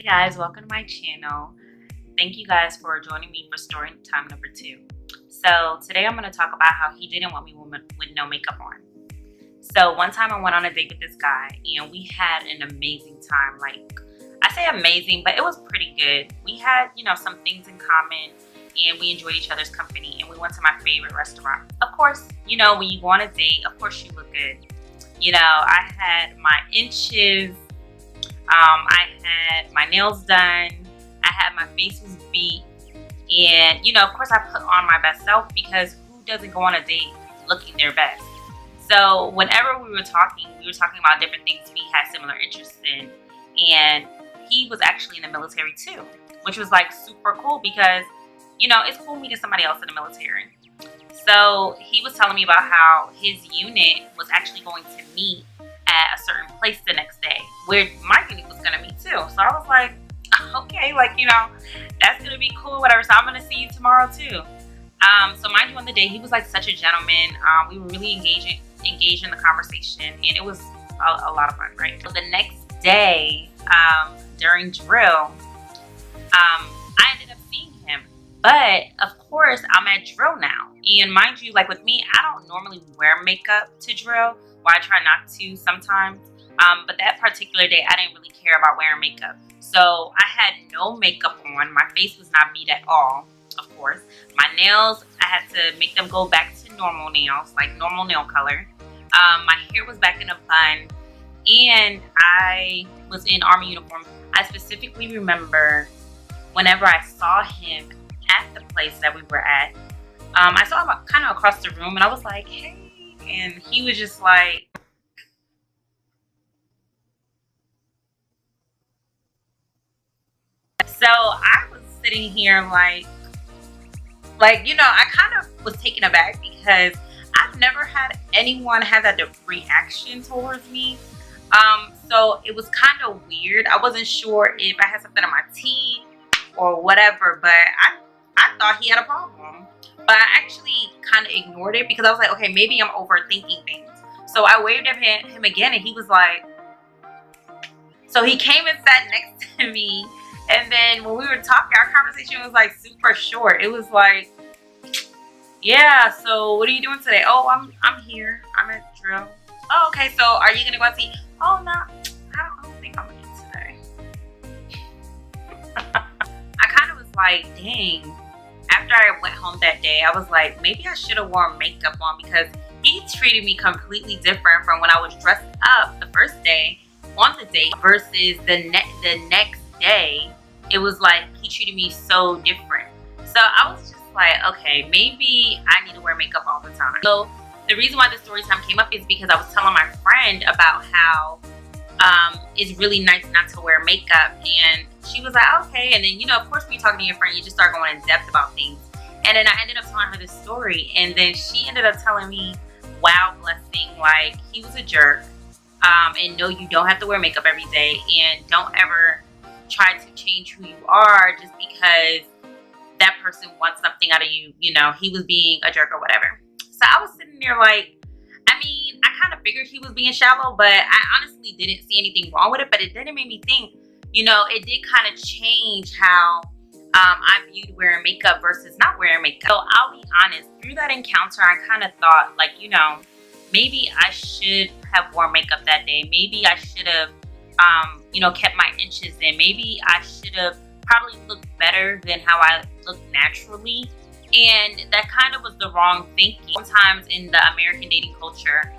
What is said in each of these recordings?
Hey guys, welcome to my channel. Thank you guys for joining me for story time number 2. So today I'm going to talk about how he didn't want me with no makeup on. So one time I went on a date with this guy and we had an amazing time. Like, I say amazing, but it was pretty good. We had, some things in common and we enjoyed each other's company, and we went to my favorite restaurant. Of course, when you go on a date, of course you look good. I had my inches. I had my nails done. I had my face was beat. And, of course I put on my best self, because who doesn't go on a date looking their best? So whenever we were talking about different things we had similar interests in. And he was actually in the military too, which was like super cool because, it's cool meeting somebody else in the military. So he was telling me about how his unit was actually going to meet at a certain place the next day, where my unit was going to meet too. So I was like, okay, that's going to be cool, whatever. So I'm going to see you tomorrow too. So mind you, on the day, he was like such a gentleman. We were really engaged in the conversation, and it was a lot of fun, right? So the next day, during drill, I ended up seeing him. But of course, I'm at drill now. And mind you, like with me, I don't normally wear makeup to drill. Well, I try not to sometimes. But that particular day, I didn't really care about wearing makeup. So I had no makeup on. My face was not beat at all, of course. My nails, I had to make them go back to normal nails, like normal nail color. My hair was back in a bun. And I was in Army uniform. I specifically remember whenever I saw him at the place that we were at, I saw him kind of across the room, and I was like, hey. And he was just like, so I was sitting here like, I kind of was taken aback because I've never had anyone have that reaction towards me. So it was kind of weird. I wasn't sure if I had something in my teeth or whatever, but I thought he had a problem. But I actually kind of ignored it because I was like, okay, maybe I'm overthinking things. So I waved at him again, and he was like, so he came and sat next to me. And then when we were talking, our conversation was like super short. It was like, yeah, so what are you doing today? Oh, I'm here. I'm at drill. Oh, okay, so are you gonna go out to eat? Oh, no, I don't think I'm gonna eat today. I kind of was like, dang. After I went home that day, I was like, maybe I should have worn makeup on, because he treated me completely different from when I was dressed up the first day on the date versus the next day. It was like he treated me so different. So I was just like, okay, maybe I need to wear makeup all the time. So the reason why the story time came up is because I was telling my friend about how it's really nice not to wear makeup, and she was like, okay. And then, of course, when you're talking to your friend, you just start going in depth about things. And then I ended up telling her this story, and then she ended up telling me, wow, Blessing, like, he was a jerk. And no, you don't have to wear makeup every day, and don't ever try to change who you are just because that person wants something out of you. He was being a jerk or whatever. So I was sitting there like, I kind of figured he was being shallow, but I honestly didn't see anything wrong with it. But it didn't make me think, it did kind of change how I viewed wearing makeup versus not wearing makeup. So I'll be honest, through that encounter, I kind of thought, like, maybe I should have worn makeup that day. Maybe I should have, kept my inches in. Maybe I should have probably looked better than how I look naturally. And that kind of was the wrong thinking. Sometimes in the American dating culture,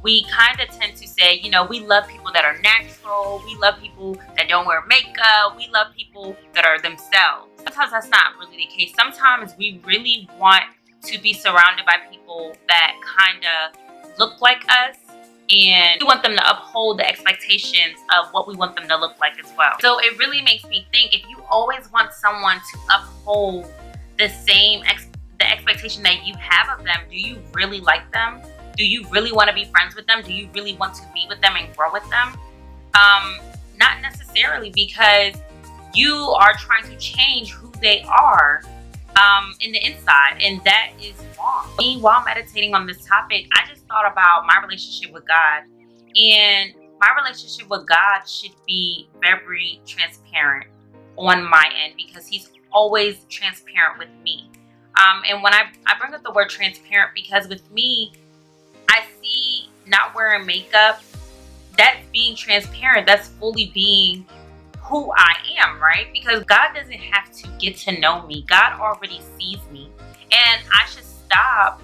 we kind of tend to say, we love people that are natural. We love people that don't wear makeup. We love people that are themselves. Sometimes that's not really the case. Sometimes we really want to be surrounded by people that kind of look like us, and we want them to uphold the expectations of what we want them to look like as well. So it really makes me think, if you always want someone to uphold the same the expectation that you have of them, do you really like them? Do you really want to be friends with them? Do you really want to be with them and grow with them? Not necessarily, because you are trying to change who they are in the inside, and that is wrong. Me, while meditating on this topic, I just thought about my relationship with God, and my relationship with God should be very transparent on my end, because he's always transparent with me. And when I bring up the word transparent, because with me, I see not wearing makeup, that's being transparent. That's fully being who I am, right? Because God doesn't have to get to know me. God already sees me. And I should stop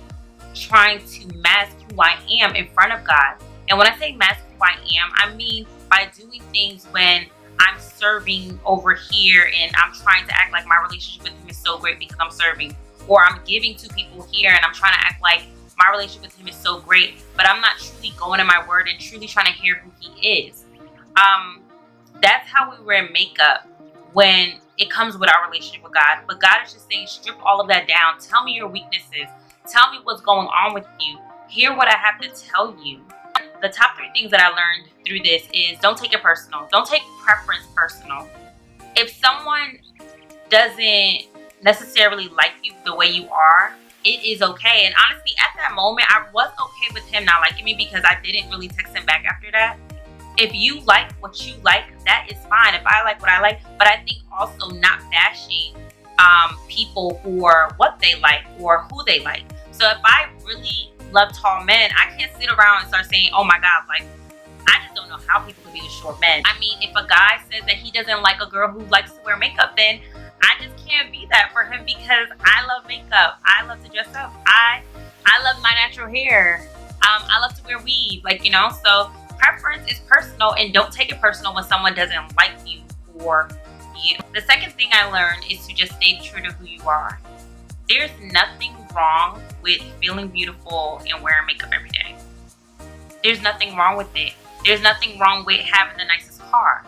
trying to mask who I am in front of God. And when I say mask who I am, I mean by doing things when I'm serving over here and I'm trying to act like my relationship with him is so great because I'm serving. Or I'm giving to people here and I'm trying to act like my relationship with him is so great, but I'm not truly going in my word and truly trying to hear who he is. That's how we wear makeup when it comes with our relationship with God. But God is just saying, strip all of that down. Tell me your weaknesses. Tell me what's going on with you. Hear what I have to tell you. The top 3 things that I learned through this is, don't take it personal. Don't take preference personal. If someone doesn't necessarily like you the way you are, it is okay. And honestly, at that moment, I was okay with him not liking me because I didn't really text him back after that. If you like what you like, that is fine. If I like what I like, but I think also not bashing people for what they like or who they like. So if I really love tall men, I can't sit around and start saying, oh my God, like, I just don't know how people can be with short men. I mean, if a guy says that he doesn't like a girl who likes to wear makeup, then I just can't be that for him, because I love makeup. I love to dress up. I love my natural hair. I love to wear weave, so preference is personal, and don't take it personal when someone doesn't like you for you. The second thing I learned is to just stay true to who you are. There's nothing wrong with feeling beautiful and wearing makeup every day. There's nothing wrong with it. There's nothing wrong with having the nicest car.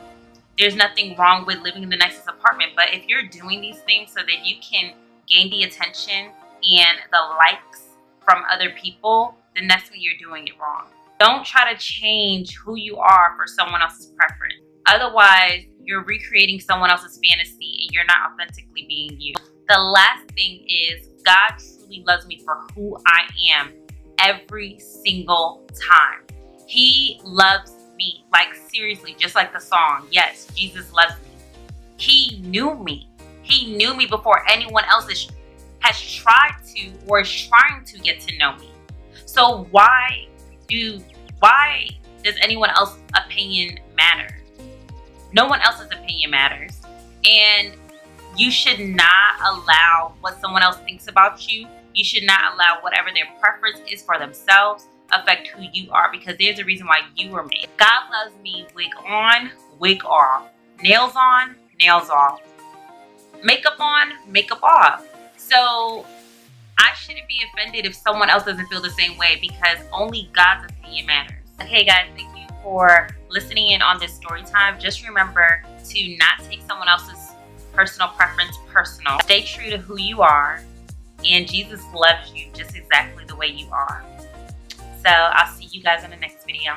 There's nothing wrong with living in the nicest apartment. But if you're doing these things so that you can gain the attention and the likes from other people, then that's when you're doing it wrong. Don't try to change who you are for someone else's preference. Otherwise, you're recreating someone else's fantasy and you're not authentically being you. The last thing is, God truly loves me for who I am every single time. He loves me, like seriously, just like the song. Yes, Jesus loves me. He knew me. He knew me before anyone else has tried to or is trying to get to know me. So why does anyone else's opinion matter? No one else's opinion matters. And you should not allow what someone else thinks about you. You should not allow whatever their preference is for themselves affect who you are, because there's a reason why you were made. God loves me wig on, wig off. Nails on, nails off. Makeup on, makeup off. So I shouldn't be offended if someone else doesn't feel the same way, because only God's opinion matters. Okay guys, thank you for listening in on this story time. Just remember to not take someone else's personal preference personal. Stay true to who you are, and Jesus loves you just exactly the way you are. So I'll see you guys in the next video.